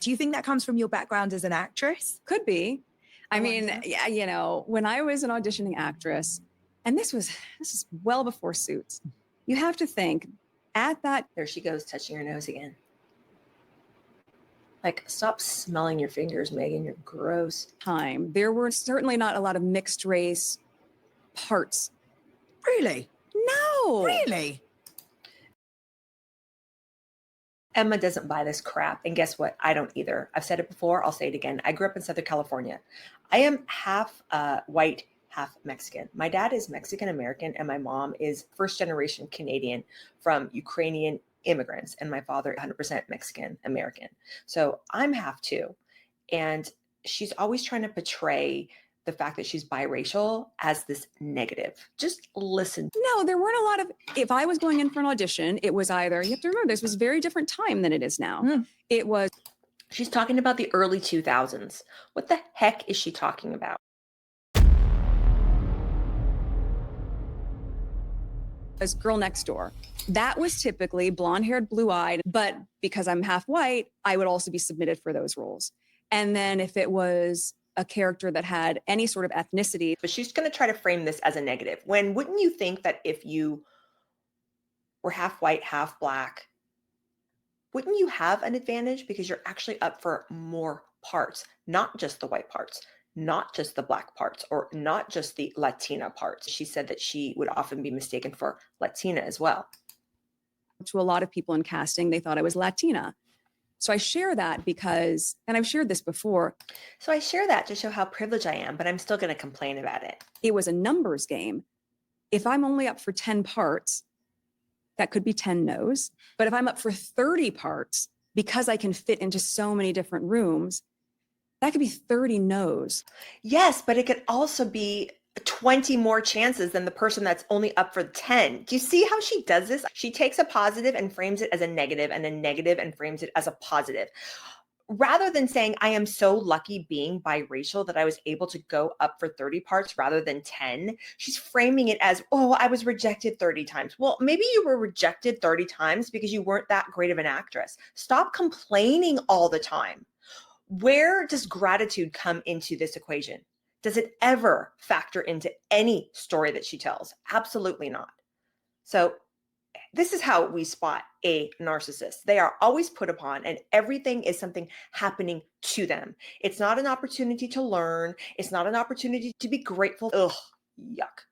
Do you think that comes from your background as an actress? Could be. I mean, wonder. yeah, when I was an auditioning actress, and this is well before Suits, you have to think at that There she goes, touching her nose again. Like, stop smelling your fingers, Megan. You're gross. time, there were certainly not a lot of mixed race parts. Really? No. Really? Emma doesn't buy this crap. And guess what? I don't either. I've said it before. I'll say it again. I grew up in Southern California. I am half white, half Mexican. My dad is Mexican American and my mom is first generation Canadian from Ukrainian immigrants. And my father 100% Mexican American. So I'm half too. And she's always trying to portray the fact that she's biracial as this negative. Just listen. No, there weren't a lot of, if I was going in for an audition, it was either, you have to remember, this was a very different time than it is now. It was, She's talking about the early 2000s. What the heck is she talking about? as Girl Next Door. That was typically blonde-haired, blue-eyed, but because I'm half white, I would also be submitted for those roles. And then if it was a character that had any sort of ethnicity. But she's going to try to frame this as a negative. When wouldn't you think that if you were half white, half black, wouldn't you have an advantage because you're actually up for more parts, not just the white parts, not just the black parts, or not just the Latina parts. She said that she would often be mistaken for Latina as well. To a lot of people in casting, they thought I was Latina. So I share that because, and I've shared this before. So I share that to show how privileged I am, but I'm still going to complain about it. It was a numbers game. If I'm only up for 10 parts, that could be 10 no's. But if I'm up for 30 parts, because I can fit into so many different rooms, that could be 30 no's. Yes, but it could also be 20 more chances than the person that's only up for 10. Do you see how she does this? She takes a positive and frames it as a negative, and a negative and frames it as a positive. Rather than saying, I am so lucky being biracial that I was able to go up for 30 parts rather than 10, she's framing it as, oh, I was rejected 30 times. Well, maybe you were rejected 30 times because you weren't that great of an actress. Stop complaining all the time. Where does gratitude come into this equation? Does it ever factor into any story that she tells? Absolutely not. So this is how we spot a narcissist. They are always put upon, and everything is something happening to them. It's not an opportunity to learn. It's not an opportunity to be grateful. Ugh, yuck.